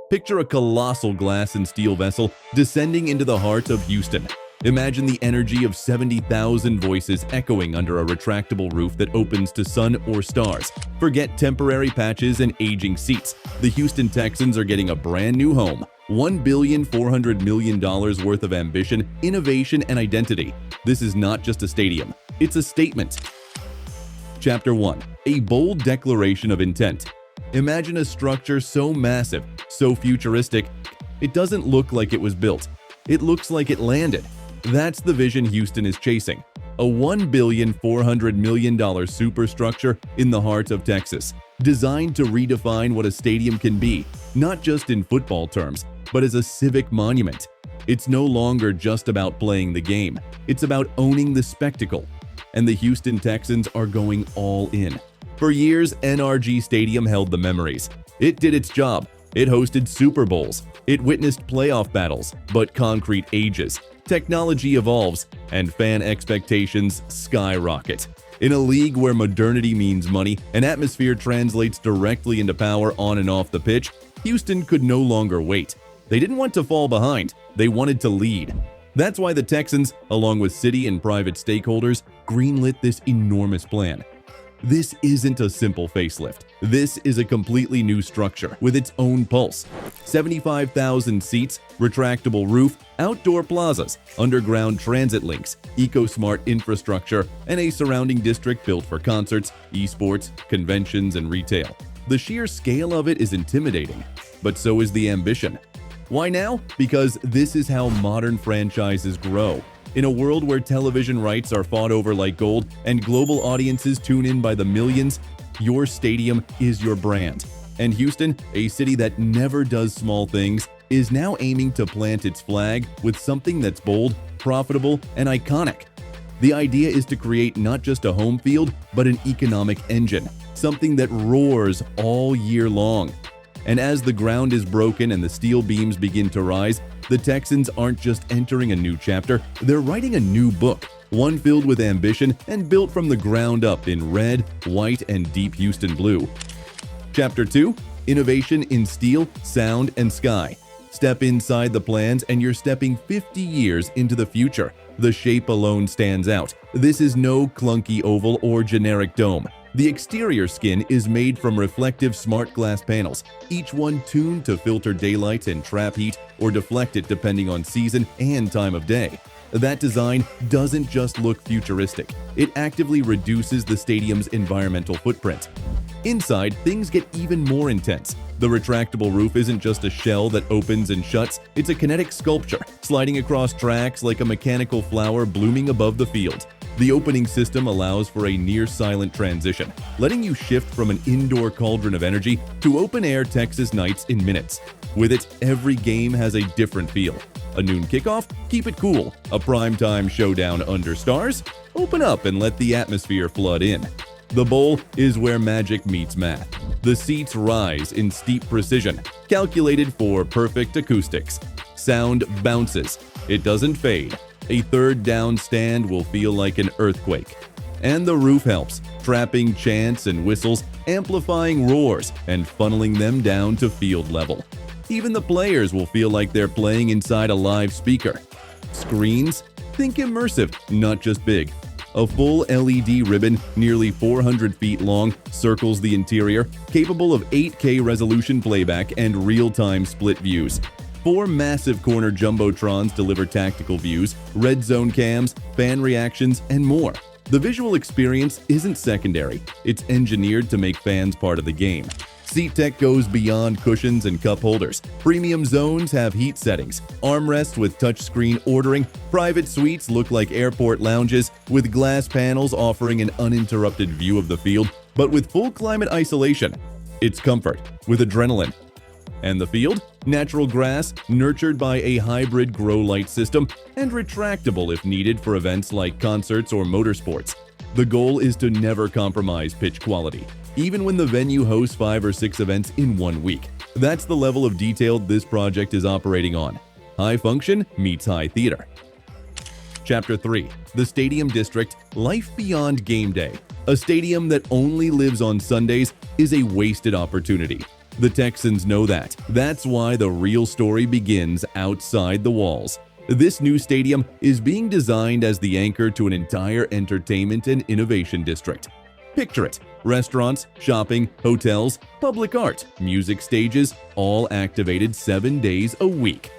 Picture a colossal glass and steel vessel descending into the heart of Houston. Imagine the energy of 70,000 voices echoing under a retractable roof that opens to sun or stars. Forget temporary patches and aging seats. The Houston Texans are getting a brand new home. $1.4 billion worth of ambition, innovation, and identity. This is not just a stadium. It's a statement. Chapter 1. A bold declaration of intent. Imagine a structure so massive, so futuristic, it doesn't look like it was built. It looks like it landed. That's the vision Houston is chasing. A $1.4 billion superstructure in the heart of Texas, designed to redefine what a stadium can be, not just in football terms, but as a civic monument. It's no longer just about playing the game. It's about owning the spectacle. And the Houston Texans are going all in. For years, NRG Stadium held the memories. It did its job. It hosted Super Bowls. It witnessed playoff battles, but concrete ages. Technology evolves, and fan expectations skyrocket. In a league where modernity means money and atmosphere translates directly into power on and off the pitch, Houston could no longer wait. They didn't want to fall behind. They wanted to lead. That's why the Texans, along with city and private stakeholders, greenlit this enormous plan. This isn't a simple facelift. This is a completely new structure with its own pulse. 75,000 seats, retractable roof, outdoor plazas, underground transit links, eco-smart infrastructure, and a surrounding district built for concerts, esports, conventions, and retail. The sheer scale of it is intimidating, but so is the ambition. Why now? Because this is how modern franchises grow. In a world where television rights are fought over like gold and global audiences tune in by the millions, your stadium is your brand. And Houston, a city that never does small things, is now aiming to plant its flag with something that's bold, profitable, and iconic. The idea is to create not just a home field, but an economic engine, something that roars all year long. And as the ground is broken and the steel beams begin to rise, the Texans aren't just entering a new chapter, they're writing a new book, one filled with ambition and built from the ground up in red, white, and deep Houston blue. Chapter 2. Innovation in steel, sound, and sky. Step inside the plans and you're stepping 50 years into the future. The shape alone stands out. This is no clunky oval or generic dome. The exterior skin is made from reflective smart glass panels, each one tuned to filter daylight and trap heat or deflect it depending on season and time of day. That design doesn't just look futuristic, it actively reduces the stadium's environmental footprint. Inside, things get even more intense. The retractable roof isn't just a shell that opens and shuts, it's a kinetic sculpture, sliding across tracks like a mechanical flower blooming above the field. The opening system allows for a near-silent transition, letting you shift from an indoor cauldron of energy to open-air Texas nights in minutes. With it, every game has a different feel. A noon kickoff? Keep it cool. A primetime showdown under stars? Open up and let the atmosphere flood in. The bowl is where magic meets math. The seats rise in steep precision, calculated for perfect acoustics. Sound bounces. It doesn't fade. A third down stand will feel like an earthquake. And the roof helps, trapping chants and whistles, amplifying roars, and funneling them down to field level. Even the players will feel like they're playing inside a live speaker. Screens? Think immersive, not just big. A full LED ribbon, nearly 400 feet long, circles the interior, capable of 8K resolution playback and real-time split views. 4 massive corner jumbotrons deliver tactical views, red zone cams, fan reactions, and more. The visual experience isn't secondary, it's engineered to make fans part of the game. Seat tech goes beyond cushions and cup holders. Premium zones have heat settings, armrests with touchscreen ordering, private suites look like airport lounges, with glass panels offering an uninterrupted view of the field, but with full climate isolation. It's comfort with adrenaline. And the field? Natural grass, nurtured by a hybrid grow light system, and retractable if needed for events like concerts or motorsports. The goal is to never compromise pitch quality, even when the venue hosts 5 or 6 events in 1 week. That's the level of detail this project is operating on. High function meets high theater. Chapter 3. The Stadium District, Life Beyond Game Day. A stadium that only lives on Sundays is a wasted opportunity. The Texans know that. That's why the real story begins outside the walls. This new stadium is being designed as the anchor to an entire entertainment and innovation district. Picture it: restaurants, shopping, hotels, public art, music stages, all activated 7 days a week.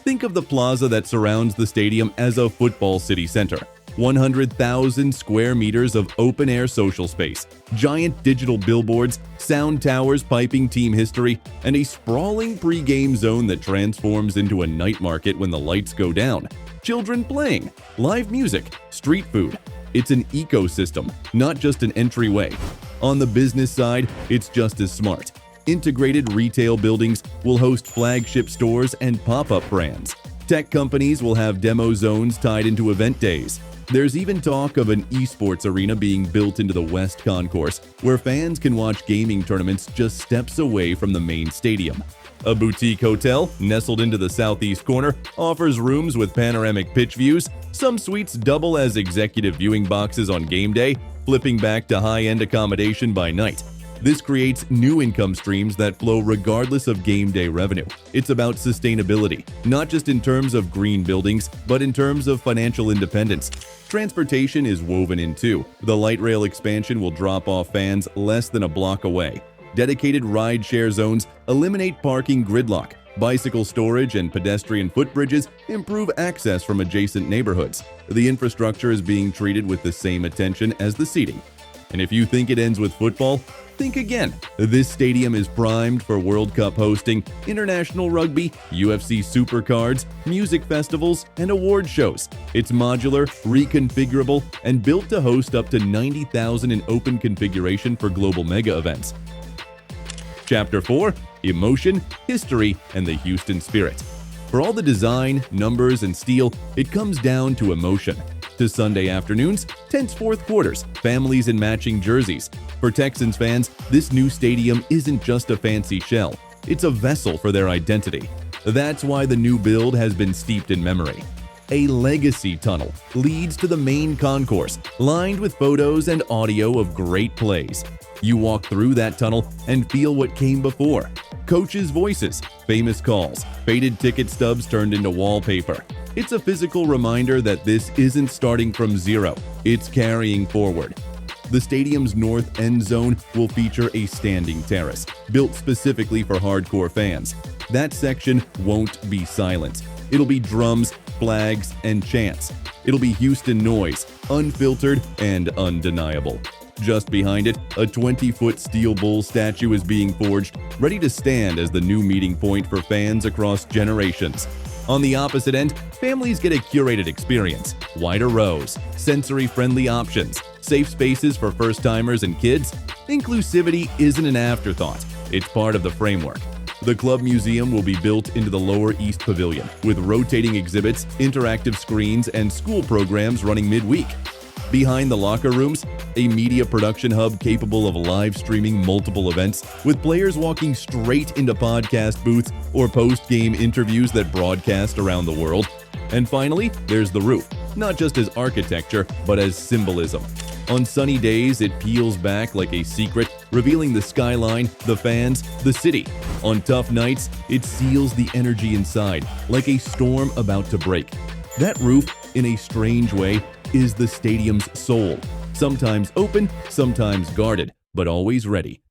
Think of the plaza that surrounds the stadium as a football city center. 100,000 square meters of open-air social space, giant digital billboards, sound towers piping team history, and a sprawling pre-game zone that transforms into a night market when the lights go down. Children playing, live music, street food. It's an ecosystem, not just an entryway. On the business side, it's just as smart. Integrated retail buildings will host flagship stores and pop-up brands. Tech companies will have demo zones tied into event days. There's even talk of an esports arena being built into the West Concourse, where fans can watch gaming tournaments just steps away from the main stadium. A boutique hotel, nestled into the southeast corner, offers rooms with panoramic pitch views. Some suites double as executive viewing boxes on game day, flipping back to high-end accommodation by night. This creates new income streams that flow regardless of game day revenue. It's about sustainability, not just in terms of green buildings, but in terms of financial independence. Transportation is woven in too. The light rail expansion will drop off fans less than a block away. Dedicated ride-share zones eliminate parking gridlock. Bicycle storage and pedestrian footbridges improve access from adjacent neighborhoods. The infrastructure is being treated with the same attention as the seating. And if you think it ends with football, think again. This stadium is primed for World Cup hosting, international rugby, UFC supercards, music festivals, and award shows. It's modular, reconfigurable, and built to host up to 90,000 in open configuration for global mega events. Chapter 4: Emotion, History, and the Houston Spirit. For all the design, numbers, and steel, it comes down to emotion. To Sunday afternoons, tense fourth quarters, families in matching jerseys. For Texans fans, this new stadium isn't just a fancy shell. It's a vessel for their identity. That's why the new build has been steeped in memory. A legacy tunnel leads to the main concourse, lined with photos and audio of great plays. You walk through that tunnel and feel what came before. Coaches' voices, famous calls, faded ticket stubs turned into wallpaper. It's a physical reminder that this isn't starting from zero, it's carrying forward. The stadium's north end zone will feature a standing terrace, built specifically for hardcore fans. That section won't be silent. It'll be drums, flags, and chants. It'll be Houston noise, unfiltered and undeniable. Just behind it, a 20-foot steel bull statue is being forged, ready to stand as the new meeting point for fans across generations. On the opposite end, families get a curated experience. Wider rows, sensory-friendly options, safe spaces for first-timers and kids. Inclusivity isn't an afterthought. It's part of the framework. The Club Museum will be built into the Lower East Pavilion, with rotating exhibits, interactive screens, and school programs running midweek. Behind the locker rooms, a media production hub capable of live streaming multiple events, with players walking straight into podcast booths or post-game interviews that broadcast around the world. And finally, there's the roof, not just as architecture, but as symbolism. On sunny days, it peels back like a secret, revealing the skyline, the fans, the city. On tough nights, it seals the energy inside, like a storm about to break. That roof, in a strange way, is the stadium's soul. Sometimes open, sometimes guarded, but always ready.